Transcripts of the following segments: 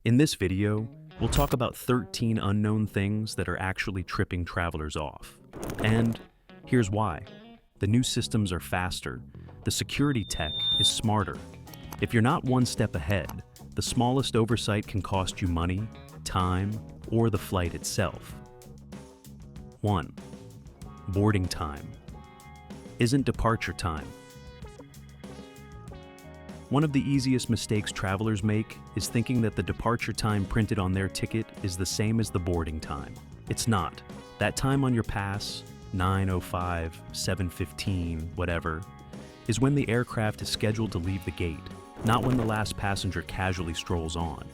In this video, we'll talk about 13 unknown things that are actually tripping travelers off. And here's why. The new systems are faster, the security tech is smarter. If you're not one step ahead, the smallest oversight can cost you money, time, or the flight itself. 1. Boarding time. Isn't departure time. One of the easiest mistakes travelers make is thinking that the departure time printed on their ticket is the same as the boarding time. It's not. That time on your pass, 9:05, 7:15, whatever, is when the aircraft is scheduled to leave the gate, not when the last passenger casually strolls on.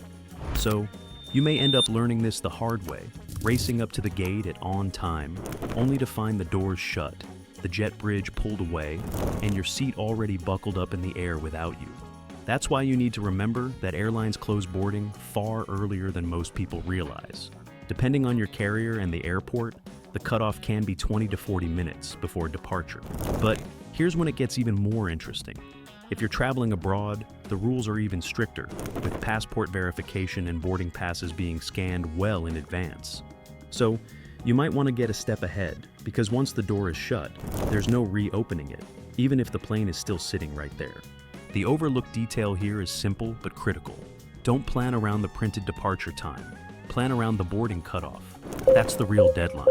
So, you may end up learning this the hard way, racing up to the gate at on time, only to find the doors shut, the jet bridge pulled away, and your seat already buckled up in the air without you. That's why you need to remember that airlines close boarding far earlier than most people realize. Depending on your carrier and the airport, the cutoff can be 20 to 40 minutes before departure. But here's when it gets even more interesting. If you're traveling abroad, the rules are even stricter, with passport verification and boarding passes being scanned well in advance. So, you might want to get a step ahead, because once the door is shut, there's no reopening it, even if the plane is still sitting right there. The overlooked detail here is simple but critical. Don't plan around the printed departure time. Plan around the boarding cutoff. That's the real deadline.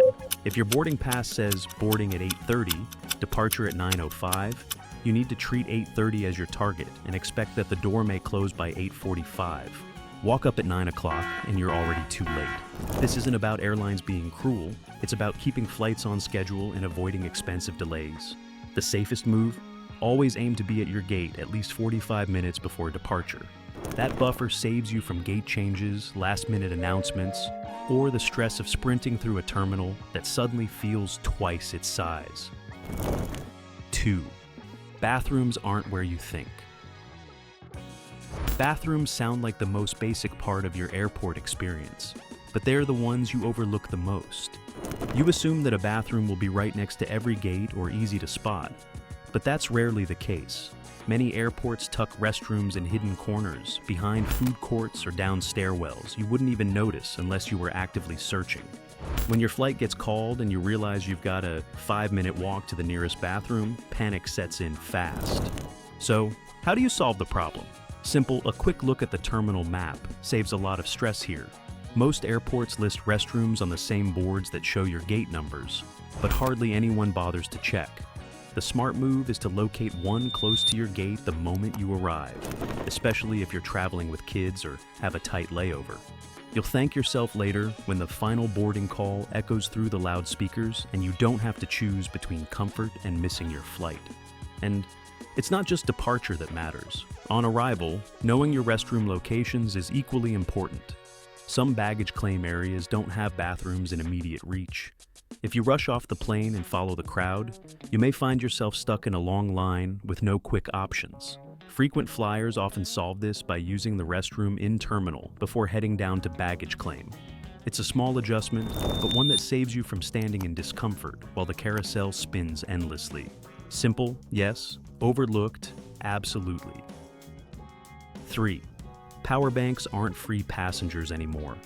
If your boarding pass says boarding at 8:30, departure at 9:05, you need to treat 8:30 as your target and expect that the door may close by 8:45. Walk up at 9 o'clock and you're already too late. This isn't about airlines being cruel, it's about keeping flights on schedule and avoiding expensive delays. The safest move? Always aim to be at your gate at least 45 minutes before departure. That buffer saves you from gate changes, last-minute announcements, or the stress of sprinting through a terminal that suddenly feels twice its size. 2. Bathrooms aren't where you think. Bathrooms sound like the most basic part of your airport experience, but they're the ones you overlook the most. You assume that a bathroom will be right next to every gate or easy to spot, but that's rarely the case. Many airports tuck restrooms in hidden corners, behind food courts or down stairwells you wouldn't even notice unless you were actively searching. When your flight gets called and you realize you've got a 5-minute walk to the nearest bathroom, panic sets in fast. So, how do you solve the problem? Simple, a quick look at the terminal map saves a lot of stress here. Most airports list restrooms on the same boards that show your gate numbers, but hardly anyone bothers to check. The smart move is to locate one close to your gate the moment you arrive, especially if you're traveling with kids or have a tight layover. You'll thank yourself later when the final boarding call echoes through the loudspeakers and you don't have to choose between comfort and missing your flight. And it's not just departure that matters. On arrival, knowing your restroom locations is equally important. Some baggage claim areas don't have bathrooms in immediate reach. If you rush off the plane and follow the crowd, you may find yourself stuck in a long line with no quick options. Frequent flyers often solve this by using the restroom in terminal before heading down to baggage claim. It's a small adjustment, but one that saves you from standing in discomfort while the carousel spins endlessly. Simple, yes. Overlooked, absolutely. 3. Power banks aren't free passengers anymore.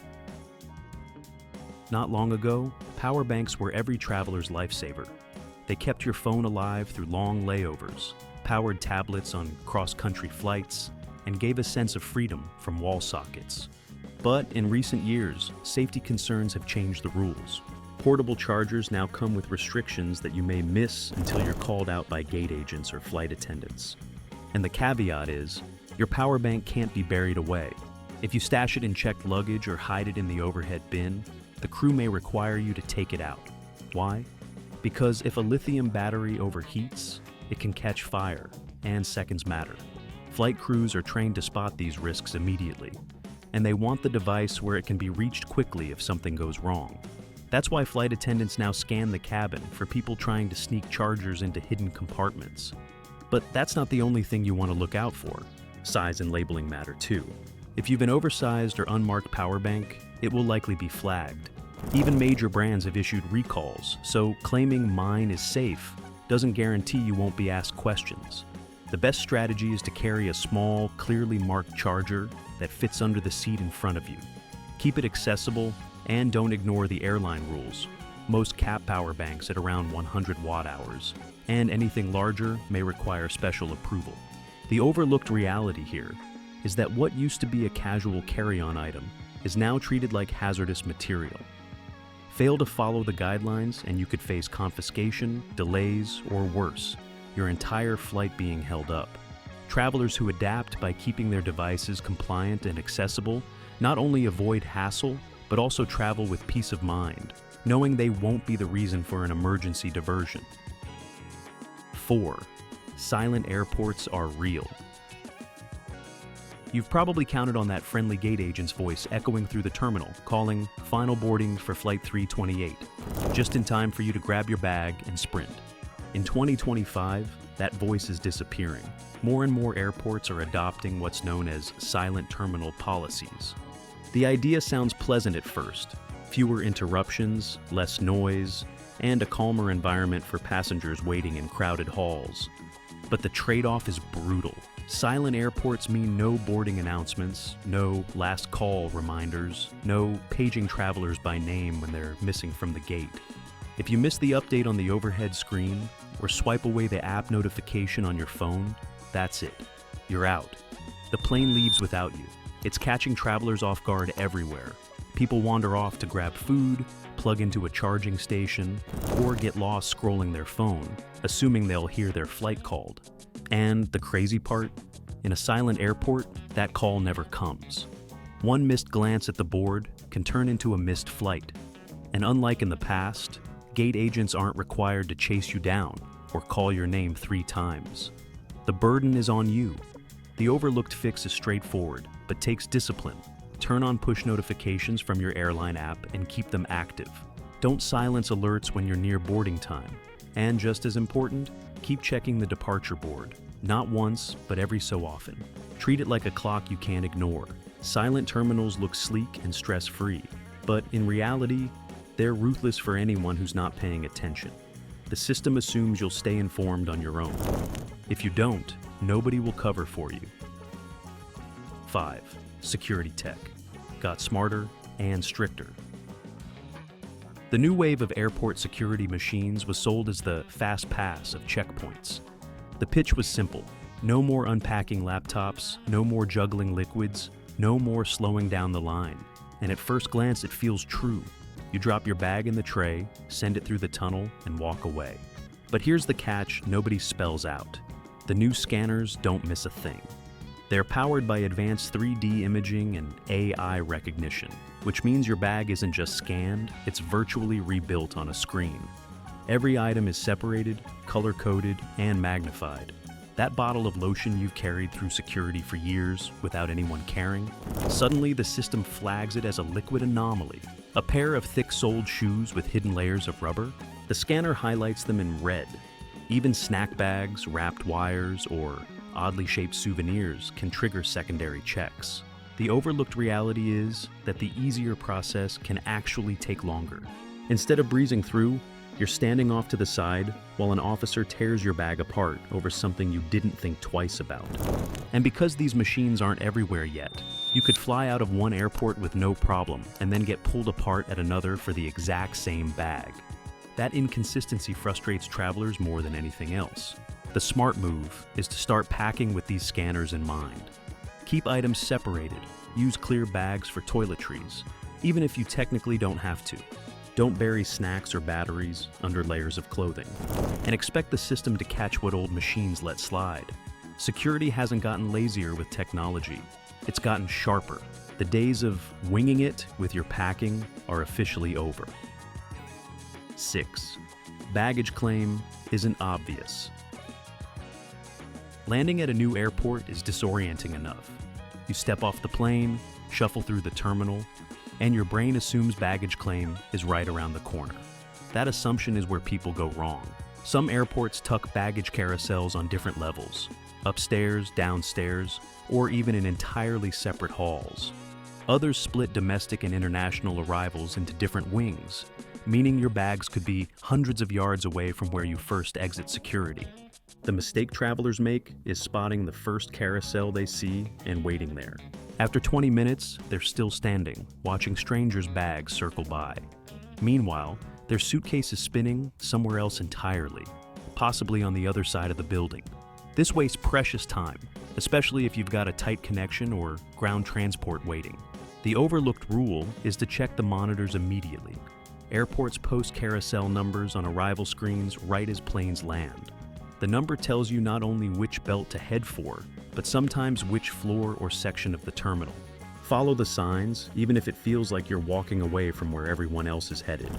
Not long ago, power banks were every traveler's lifesaver. They kept your phone alive through long layovers, powered tablets on cross-country flights, and gave a sense of freedom from wall sockets. But in recent years, safety concerns have changed the rules. Portable chargers now come with restrictions that you may miss until you're called out by gate agents or flight attendants. And the caveat is, your power bank can't be buried away. If you stash it in checked luggage or hide it in the overhead bin, the crew may require you to take it out. Why? Because if a lithium battery overheats, it can catch fire, and seconds matter. Flight crews are trained to spot these risks immediately, and they want the device where it can be reached quickly if something goes wrong. That's why flight attendants now scan the cabin for people trying to sneak chargers into hidden compartments. But that's not the only thing you want to look out for. Size and labeling matter too. If you've an oversized or unmarked power bank, it will likely be flagged. Even major brands have issued recalls, so claiming mine is safe doesn't guarantee you won't be asked questions. The best strategy is to carry a small, clearly marked charger that fits under the seat in front of you. Keep it accessible and don't ignore the airline rules. Most cap power banks at around 100 watt-hours, and anything larger may require special approval. The overlooked reality here is that what used to be a casual carry-on item is now treated like hazardous material. Fail to follow the guidelines and you could face confiscation, delays, or worse, your entire flight being held up. Travelers who adapt by keeping their devices compliant and accessible not only avoid hassle, but also travel with peace of mind, knowing they won't be the reason for an emergency diversion. 4. Silent airports are real. You've probably counted on that friendly gate agent's voice echoing through the terminal, calling final boarding for Flight 328, just in time for you to grab your bag and sprint. In 2025, that voice is disappearing. More and more airports are adopting what's known as silent terminal policies. The idea sounds pleasant at first. Fewer interruptions, less noise, and a calmer environment for passengers waiting in crowded halls. But the trade-off is brutal. Silent airports mean no boarding announcements, no last call reminders, no paging travelers by name when they're missing from the gate. If you miss the update on the overhead screen or swipe away the app notification on your phone, that's it. You're out. The plane leaves without you. It's catching travelers off guard everywhere. People wander off to grab food, plug into a charging station, or get lost scrolling their phone, assuming they'll hear their flight called. And the crazy part? In a silent airport, that call never comes. One missed glance at the board can turn into a missed flight. And unlike in the past, gate agents aren't required to chase you down or call your name 3 times. The burden is on you. The overlooked fix is straightforward, but takes discipline. Turn on push notifications from your airline app and keep them active. Don't silence alerts when you're near boarding time. And just as important, keep checking the departure board. Not once, but every so often. Treat it like a clock you can't ignore. Silent terminals look sleek and stress-free, but in reality, they're ruthless for anyone who's not paying attention. The system assumes you'll stay informed on your own. If you don't, nobody will cover for you. 5. Security tech. Got smarter and stricter. The new wave of airport security machines was sold as the fast pass of checkpoints. The pitch was simple. No more unpacking laptops, no more juggling liquids, no more slowing down the line. And at first glance, it feels true. You drop your bag in the tray, send it through the tunnel, and walk away. But here's the catch nobody spells out. The new scanners don't miss a thing. They're powered by advanced 3D imaging and AI recognition, which means your bag isn't just scanned, it's virtually rebuilt on a screen. Every item is separated, color-coded, and magnified. That bottle of lotion you've carried through security for years without anyone caring, suddenly the system flags it as a liquid anomaly. A pair of thick-soled shoes with hidden layers of rubber? The scanner highlights them in red. Even snack bags, wrapped wires, or oddly shaped souvenirs can trigger secondary checks. The overlooked reality is that the easier process can actually take longer. Instead of breezing through, you're standing off to the side while an officer tears your bag apart over something you didn't think twice about. And because these machines aren't everywhere yet, you could fly out of one airport with no problem and then get pulled apart at another for the exact same bag. That inconsistency frustrates travelers more than anything else. The smart move is to start packing with these scanners in mind. Keep items separated, use clear bags for toiletries, even if you technically don't have to. Don't bury snacks or batteries under layers of clothing. And expect the system to catch what old machines let slide. Security hasn't gotten lazier with technology. It's gotten sharper. The days of winging it with your packing are officially over. 6. Baggage claim isn't obvious. Landing at a new airport is disorienting enough. You step off the plane, shuffle through the terminal, and your brain assumes baggage claim is right around the corner. That assumption is where people go wrong. Some airports tuck baggage carousels on different levels, upstairs, downstairs, or even in entirely separate halls. Others split domestic and international arrivals into different wings, meaning your bags could be hundreds of yards away from where you first exit security. The mistake travelers make is spotting the first carousel they see and waiting there. After 20 minutes, they're still standing, watching strangers' bags circle by. Meanwhile, their suitcase is spinning somewhere else entirely, possibly on the other side of the building. This wastes precious time, especially if you've got a tight connection or ground transport waiting. The overlooked rule is to check the monitors immediately. Airports post carousel numbers on arrival screens right as planes land. The number tells you not only which belt to head for, but sometimes which floor or section of the terminal. Follow the signs, even if it feels like you're walking away from where everyone else is headed.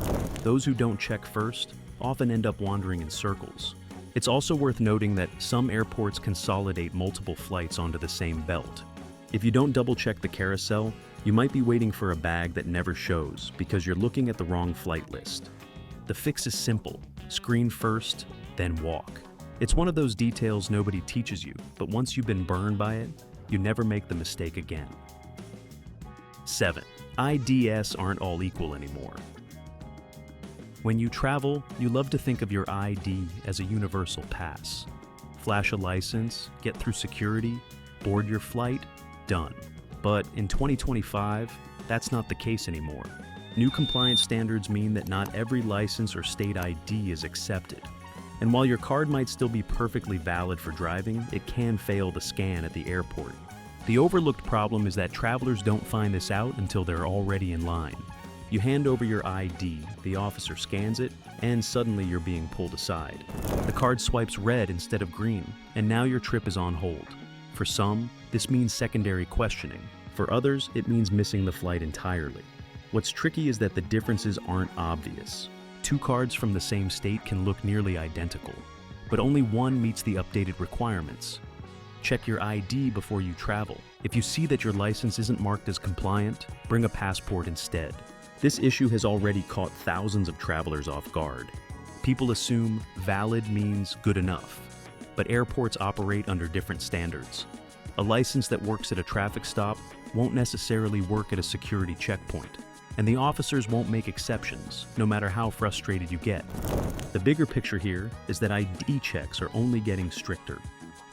Those who don't check first often end up wandering in circles. It's also worth noting that some airports consolidate multiple flights onto the same belt. If you don't double-check the carousel, you might be waiting for a bag that never shows because you're looking at the wrong flight list. The fix is simple: screen first, then walk. It's one of those details nobody teaches you, but once you've been burned by it, you never make the mistake again. 7. IDs aren't all equal anymore. When you travel, you love to think of your ID as a universal pass. Flash a license, get through security, board your flight, done. But in 2025, that's not the case anymore. New compliance standards mean that not every license or state ID is accepted. And while your card might still be perfectly valid for driving, it can fail the scan at the airport. The overlooked problem is that travelers don't find this out until they're already in line. You hand over your ID, the officer scans it, and suddenly you're being pulled aside. The card swipes red instead of green, and now your trip is on hold. For some, this means secondary questioning. For others, it means missing the flight entirely. What's tricky is that the differences aren't obvious. Two cards from the same state can look nearly identical, but only one meets the updated requirements. Check your ID before you travel. If you see that your license isn't marked as compliant, bring a passport instead. This issue has already caught thousands of travelers off guard. People assume valid means good enough, but airports operate under different standards. A license that works at a traffic stop won't necessarily work at a security checkpoint, and the officers won't make exceptions, no matter how frustrated you get. The bigger picture here is that ID checks are only getting stricter.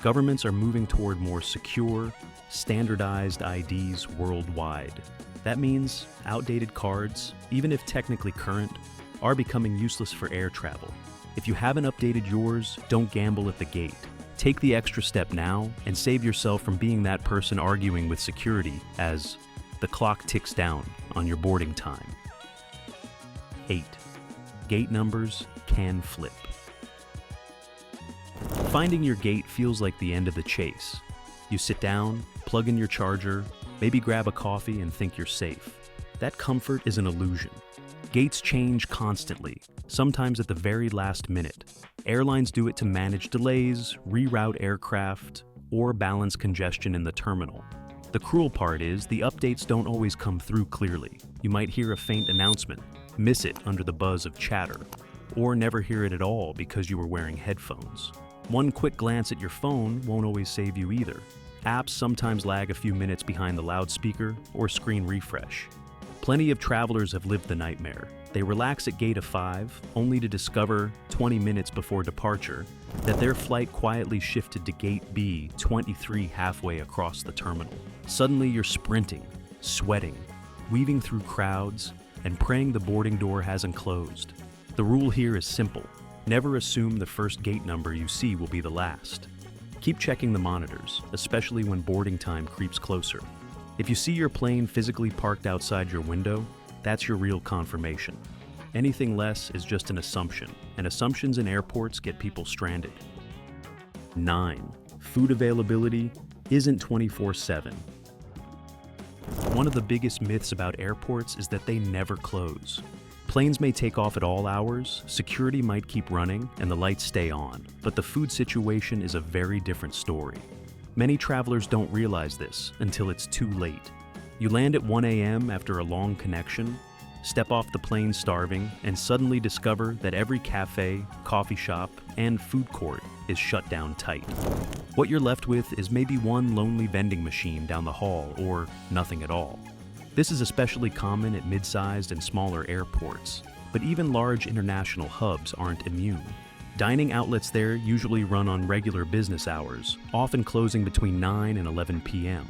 Governments are moving toward more secure, standardized IDs worldwide. That means outdated cards, even if technically current, are becoming useless for air travel. If you haven't updated yours, don't gamble at the gate. Take the extra step now and save yourself from being that person arguing with security as the clock ticks down on your boarding time. 8. Gate numbers can flip. Finding your gate feels like the end of the chase. You sit down, plug in your charger, maybe grab a coffee and think you're safe. That comfort is an illusion. Gates change constantly, sometimes at the very last minute. Airlines do it to manage delays, reroute aircraft, or balance congestion in the terminal. The cruel part is the updates don't always come through clearly. You might hear a faint announcement, miss it under the buzz of chatter, or never hear it at all because you were wearing headphones. One quick glance at your phone won't always save you either. Apps sometimes lag a few minutes behind the loudspeaker or screen refresh. Plenty of travelers have lived the nightmare. They relax at gate 5, only to discover 20 minutes before departure that their flight quietly shifted to gate B 23 halfway across the terminal. Suddenly you're sprinting, sweating, weaving through crowds, and praying the boarding door hasn't closed. The rule here is simple. Never assume the first gate number you see will be the last. Keep checking the monitors, especially when boarding time creeps closer. If you see your plane physically parked outside your window, that's your real confirmation. Anything less is just an assumption, and assumptions in airports get people stranded. 9. Food availability isn't 24/7. One of the biggest myths about airports is that they never close. Planes may take off at all hours, security might keep running, and the lights stay on, but the food situation is a very different story. Many travelers don't realize this until it's too late. You land at 1 a.m. after a long connection, step off the plane starving, and suddenly discover that every cafe, coffee shop, and food court is shut down tight. What you're left with is maybe one lonely vending machine down the hall, or nothing at all. This is especially common at mid-sized and smaller airports, but even large international hubs aren't immune. Dining outlets there usually run on regular business hours, often closing between 9 and 11 p.m.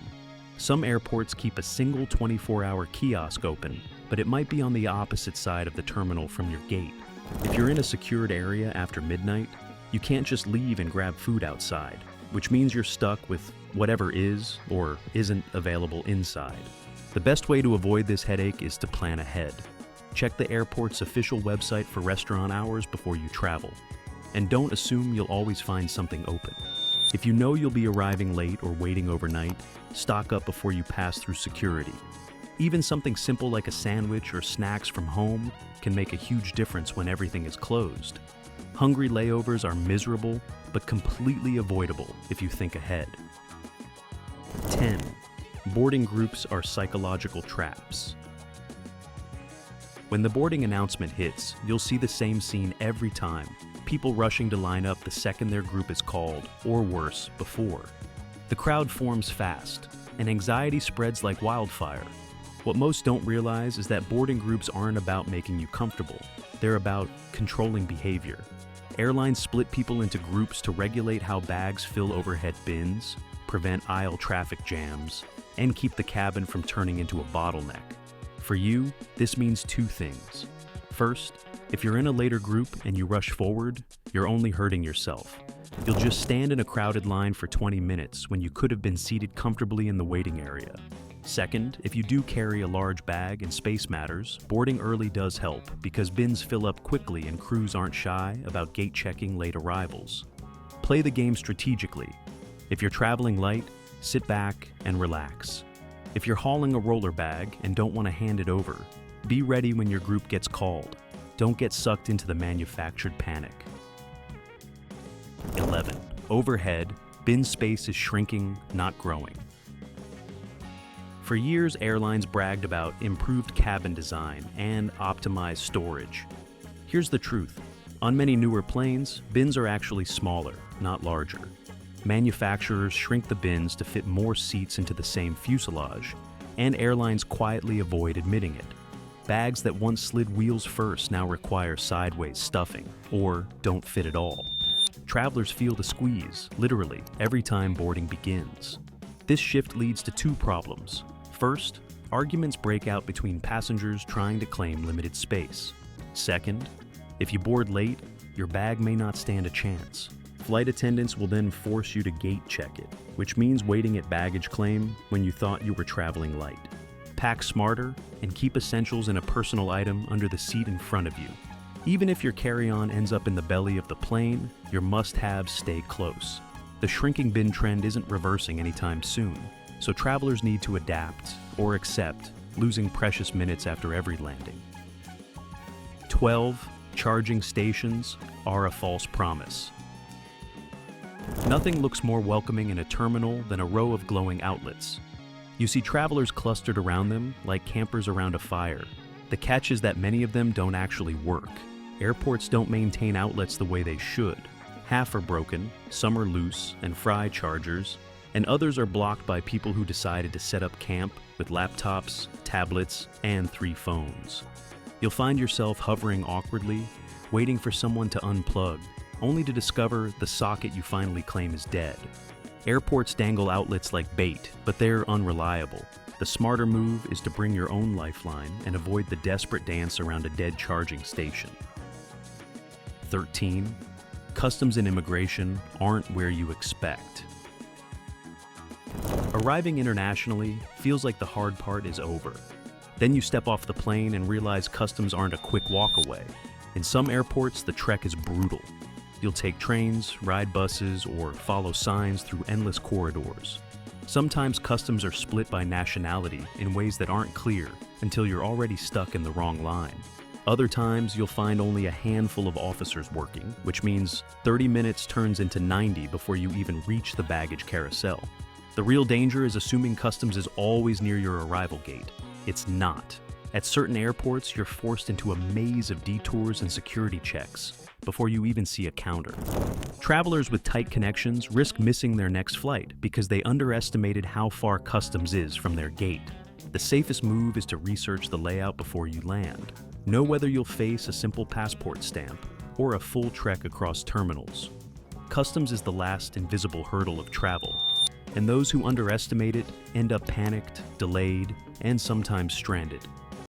Some airports keep a single 24-hour kiosk open, but it might be on the opposite side of the terminal from your gate. If you're in a secured area after midnight, you can't just leave and grab food outside, which means you're stuck with whatever is or isn't available inside. The best way to avoid this headache is to plan ahead. Check the airport's official website for restaurant hours before you travel. And don't assume you'll always find something open. If you know you'll be arriving late or waiting overnight, stock up before you pass through security. Even something simple like a sandwich or snacks from home can make a huge difference when everything is closed. Hungry layovers are miserable, but completely avoidable if you think ahead. 10. Boarding groups are psychological traps. When the boarding announcement hits, you'll see the same scene every time. People rushing to line up the second their group is called, or worse, before. The crowd forms fast, and anxiety spreads like wildfire. What most don't realize is that boarding groups aren't about making you comfortable. They're about controlling behavior. Airlines split people into groups to regulate how bags fill overhead bins, prevent aisle traffic jams, and keep the cabin from turning into a bottleneck. For you, this means two things. First, if you're in a later group and you rush forward, you're only hurting yourself. You'll just stand in a crowded line for 20 minutes when you could have been seated comfortably in the waiting area. Second, if you do carry a large bag and space matters, boarding early does help because bins fill up quickly and crews aren't shy about gate checking late arrivals. Play the game strategically. If you're traveling light, sit back and relax. If you're hauling a roller bag and don't want to hand it over, be ready when your group gets called. Don't get sucked into the manufactured panic. 11. Overhead, bin space is shrinking, not growing. For years, airlines bragged about improved cabin design and optimized storage. Here's the truth. On many newer planes, bins are actually smaller, not larger. Manufacturers shrink the bins to fit more seats into the same fuselage, and airlines quietly avoid admitting it. Bags that once slid wheels first now require sideways stuffing, or don't fit at all. Travelers feel the squeeze, literally, every time boarding begins. This shift leads to two problems. First, arguments break out between passengers trying to claim limited space. Second, if you board late, your bag may not stand a chance. Flight attendants will then force you to gate check it, which means waiting at baggage claim when you thought you were traveling light. Pack smarter and keep essentials in a personal item under the seat in front of you. Even if your carry-on ends up in the belly of the plane, your must-haves stay close. The shrinking bin trend isn't reversing anytime soon, so travelers need to adapt or accept losing precious minutes after every landing. 12. Charging stations are a false promise. Nothing looks more welcoming in a terminal than a row of glowing outlets. You see travelers clustered around them like campers around a fire. The catch is that many of them don't actually work. Airports don't maintain outlets the way they should. Half are broken, some are loose and fry chargers, and others are blocked by people who decided to set up camp with laptops, tablets, and 3 phones. You'll find yourself hovering awkwardly, waiting for someone to unplug, only to discover the socket you finally claim is dead. Airports dangle outlets like bait, but they're unreliable. The smarter move is to bring your own lifeline and avoid the desperate dance around a dead charging station. 13. Customs and immigration aren't where you expect. Arriving internationally feels like the hard part is over. Then you step off the plane and realize customs aren't a quick walk away. In some airports, the trek is brutal. You'll take trains, ride buses, or follow signs through endless corridors. Sometimes customs are split by nationality in ways that aren't clear until you're already stuck in the wrong line. Other times, you'll find only a handful of officers working, which means 30 minutes turns into 90 before you even reach the baggage carousel. The real danger is assuming customs is always near your arrival gate. It's not. At certain airports, you're forced into a maze of detours and security checks before you even see a counter. Travelers with tight connections risk missing their next flight because they underestimated how far customs is from their gate. The safest move is to research the layout before you land. Know whether you'll face a simple passport stamp or a full trek across terminals. Customs is the last invisible hurdle of travel, and those who underestimate it end up panicked, delayed, and sometimes stranded.